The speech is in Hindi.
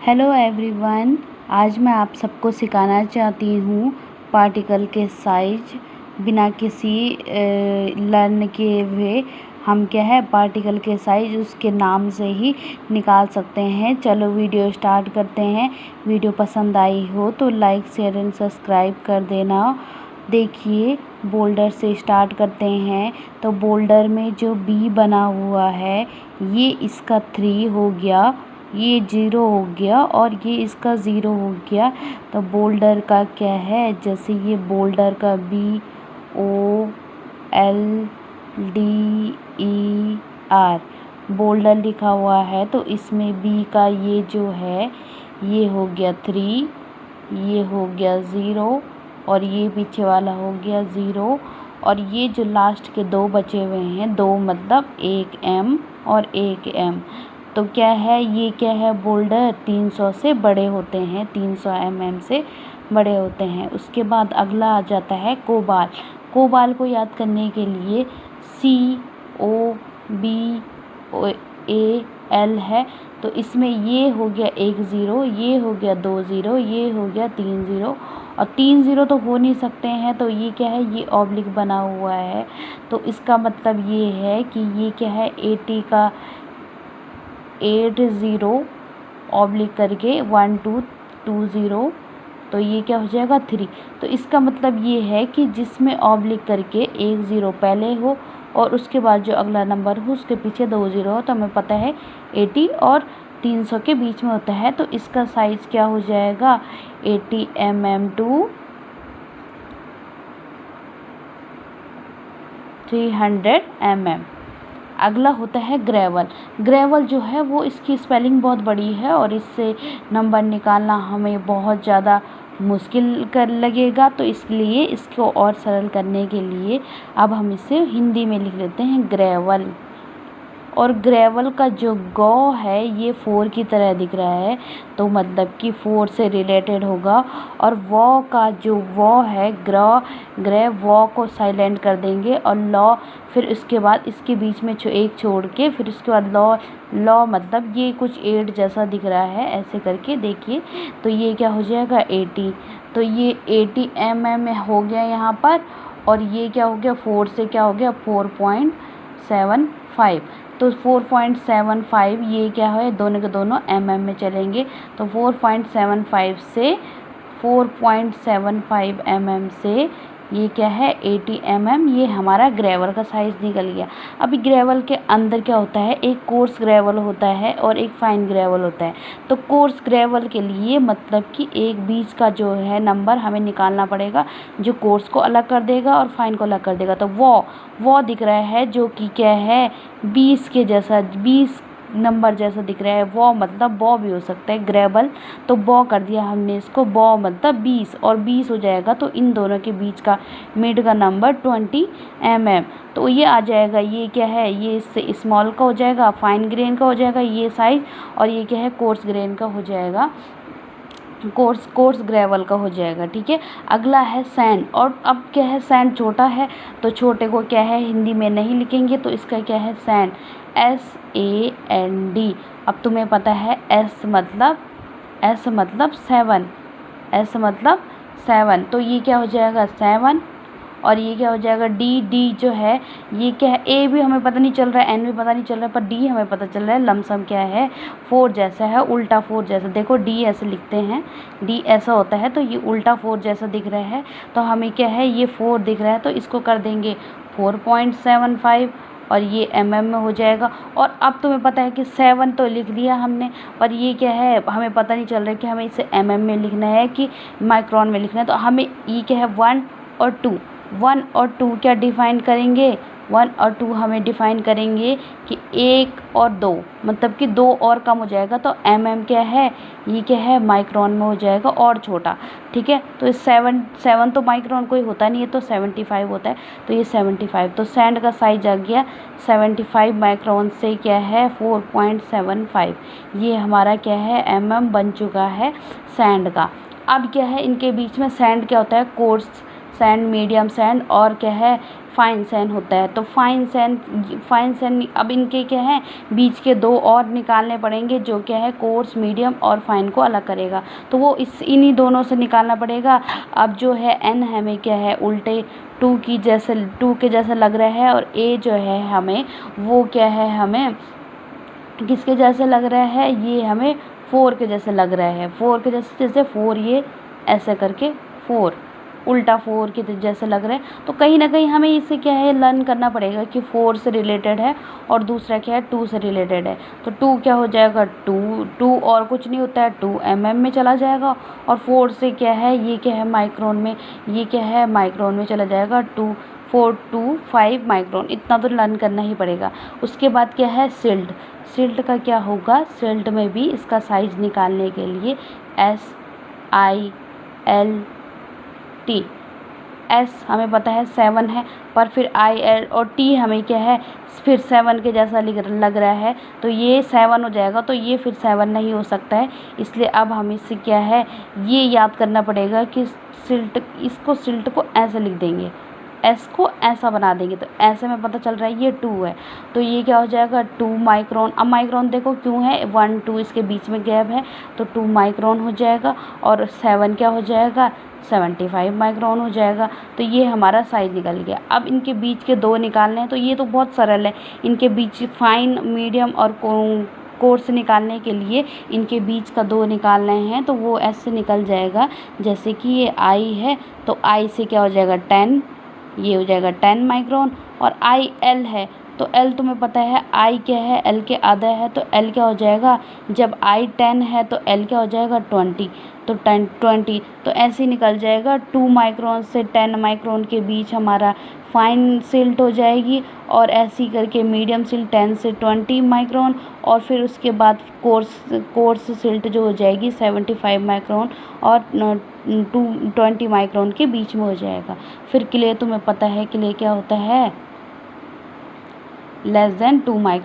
हेलो एवरीवन, आज मैं आप सबको सिखाना चाहती हूँ पार्टिकल के साइज बिना किसी लर्न किए हुए हम पार्टिकल के साइज उसके नाम से ही निकाल सकते हैं। चलो वीडियो स्टार्ट करते हैं। वीडियो पसंद आई हो तो लाइक शेयर एंड सब्सक्राइब कर देना। देखिए, बोल्डर से स्टार्ट करते हैं। तो बोल्डर में जो बी बना हुआ है ये इसका 3 हो गया, ये 0 हो गया और ये इसका 0 हो गया। तो बोल्डर का क्या है, जैसे ये बोल्डर का BOLDER बोल्डर लिखा हुआ है, तो इसमें बी का ये जो है ये हो गया 3, ये हो गया 0 और ये पीछे वाला हो गया 0 और ये जो लास्ट के 2 बचे हुए हैं, 2 मतलब 1 M और 1 M। तो क्या है, ये क्या है, बोल्डर 300 से बड़े होते हैं, 300 mm से बड़े होते हैं। उसके बाद अगला आ जाता है कोबाल। कोबाल को याद करने के लिए COBAL है, तो इसमें ये हो गया 1 0, ये हो गया 2 0, ये हो गया 3 0 और 3 0 तो हो नहीं सकते हैं, तो ये क्या है, ये ऑब्लिक बना हुआ है। तो इसका मतलब ये है कि ये क्या है, 80 का 80 ऑब्लिक करके 1 2 2 0, तो ये क्या हो जाएगा 3। तो इसका मतलब ये है कि जिसमें ऑब्लिक करके 1 0 पहले हो और उसके बाद जो अगला नंबर हो उसके पीछे 2 0 हो, तो हमें पता है 80 और 300 के बीच में होता है। तो इसका साइज क्या हो जाएगा, 80 mm to 300 mm। अगला होता है ग्रेवल। ग्रेवल जो है वो इसकी स्पेलिंग बहुत बड़ी है और इससे नंबर निकालना हमें बहुत ज़्यादा मुश्किल कर लगेगा, तो इसलिए इसको और सरल करने के लिए अब हम इसे हिंदी में लिख लेते हैं ग्रेवल। और ग्रेवल का जो गौ है ये 4 की तरह दिख रहा है, तो मतलब कि 4 से रिलेटेड होगा। और वॉ का जो वॉ है, ग्रे वॉ को साइलेंट कर देंगे और लॉ, फिर उसके बाद इसके बीच में एक छोड़ के फिर उसके बाद लॉ मतलब ये कुछ 8 जैसा दिख रहा है, ऐसे करके देखिए। तो ये क्या हो जाएगा 80, तो ये 80 mm हो गया यहाँ पर। और ये क्या हो गया, 4 से क्या हो गया 4.75, तो 4.75 ये क्या है, दोनों के दोनों mm में चलेंगे। तो 4.75 से 4.75 mm से ये क्या है 80 mm, ये हमारा ग्रेवल का साइज़ निकल गया। अभी ग्रेवल के अंदर क्या होता है, एक कोर्स ग्रेवल होता है और एक फाइन ग्रेवल होता है। तो कोर्स ग्रेवल के लिए मतलब कि एक बीच का जो है नंबर हमें निकालना पड़ेगा, जो कोर्स को अलग कर देगा और फाइन को अलग कर देगा। तो वो दिख रहा है जो कि क्या है 20 के जैसा, 20 नंबर जैसा दिख रहा है। वो मतलब बॉ भी हो सकता है, ग्रेवल, तो बॉ कर दिया हमने इसको, बॉ मतलब 20 और 20 हो जाएगा। तो इन दोनों के बीच का मिड का नंबर 20 mm, तो ये आ जाएगा। ये क्या है, ये इससे स्मॉल का हो जाएगा, फाइन ग्रेन का हो जाएगा ये साइज, और ये क्या है कोर्स ग्रेन का हो जाएगा, कोर्स ग्रेवल का हो जाएगा। ठीक है, अगला है सैंड। और अब क्या है, सैंड छोटा है तो छोटे को क्या है हिंदी में नहीं लिखेंगे, तो इसका क्या है सैंड, SAND। अब तुम्हें पता है S मतलब 7, तो ये क्या हो जाएगा 7। और ये क्या हो जाएगा D जो है ये क्या है, A भी हमें पता नहीं चल रहा है, N भी पता नहीं चल रहा है, पर D हमें पता चल रहा है। लमसम क्या है 4 जैसा है, उल्टा 4 जैसा। देखो D ऐसे लिखते हैं, D ऐसा होता है, तो ये उल्टा 4 जैसा दिख रहा है। तो हमें क्या है ये 4 दिख रहा है, तो इसको कर देंगे 4.75 और ये mm में हो जाएगा। और अब तुम्हें पता है कि 7 तो लिख लिया हमने, पर ये क्या है हमें पता नहीं चल रहा है कि हमें इसे mm में लिखना है कि माइक्रोन में लिखना है। तो हमें ये क्या है 1 और 2 क्या डिफ़ाइन करेंगे, 1 और 2 हमें डिफ़ाइन करेंगे कि 1 और 2, मतलब कि 2 और कम हो जाएगा। तो mm क्या है, ये क्या है माइक्रोन में हो जाएगा और छोटा। ठीक है, तो 7 तो माइक्रोन कोई होता नहीं है, तो 75 होता है, तो ये 75। तो सैंड का साइज आ गया 75 माइक्रोन से क्या है 4.75, ये हमारा क्या है mm बन चुका है सैंड का। अब क्या है इनके बीच में सैंड क्या होता है, कोर्स सैंड, मीडियम सैंड और क्या है फाइन सैन होता है। तो फाइन सैन अब इनके क्या है, बीच के दो और निकालने पड़ेंगे, जो क्या है कोर्स, मीडियम और फाइन को अलग करेगा। तो वो इन्हीं दोनों से निकालना पड़ेगा। अब जो है n हमें क्या है उल्टे 2 के जैसे लग रहा है, और a जो है हमें वो क्या है, हमें किसके जैसे लग रहा है, ये हमें 4 के जैसे लग रहा है। 4 के जैसे 4, ये ऐसे करके 4 उल्टा 4 के जैसे लग रहा है। तो कहीं ना कहीं हमें इसे क्या है लर्न करना पड़ेगा कि 4 से रिलेटेड है और दूसरा क्या है 2 से रिलेटेड है। तो 2 क्या हो जाएगा, 2 और कुछ नहीं होता है, 2 mm में चला जाएगा। और 4 से क्या है, ये क्या है माइक्रोन में, ये क्या है माइक्रोन में चला जाएगा। 425 माइक्रोन, इतना तो लर्न करना ही पड़ेगा। उसके बाद क्या है सिल्ट का क्या होगा, सिल्ट में भी इसका साइज निकालने के लिए SILT, S हमें पता है 7 है, पर फिर IL और T हमें क्या है फिर 7 के जैसा लग रहा है, तो ये 7 हो जाएगा। तो ये फिर 7 नहीं हो सकता है, इसलिए अब हम इससे क्या है ये याद करना पड़ेगा कि सिल्ट को ऐसे लिख देंगे, S को ऐसा बना देंगे। तो ऐसे में पता चल रहा है ये 2 है, तो ये क्या हो जाएगा 2 माइक्रोन। अब माइक्रोन देखो क्यों है, 1 2 इसके बीच में गैप है, तो 2 माइक्रोन हो जाएगा। और 7 क्या हो जाएगा, 75 माइक्रोन हो जाएगा। तो ये हमारा साइज निकल गया। अब इनके बीच के 2 निकालने हैं, तो ये तो बहुत सरल है। इनके बीच फाइन, मीडियम और कोर्स निकालने के लिए इनके बीच का 2 निकालने हैं, तो वो ऐसे निकल जाएगा जैसे कि ये I है, तो I से क्या हो जाएगा 10, ये हो जाएगा 10 माइक्रोन। और IL है, तो L तुम्हें पता है I क्या है, L के आधा है, तो L क्या हो जाएगा, जब I 10 है तो L क्या हो जाएगा 20, तो 20। तो ऐसे ही निकल जाएगा 2 माइक्रोन से 10 माइक्रोन के बीच हमारा फाइन सिल्ट हो जाएगी, और ऐसे ही करके मीडियम सिल्ट 10 से 20 माइक्रोन, और फिर उसके बाद कोर्स सिल्ट जो हो जाएगी 75 माइक्रोन और 20 माइक्रोन के बीच में हो जाएगा। फिर क्ले तुम्हें पता है क्ले क्या होता है, लेस देन 2 माइक्रोन।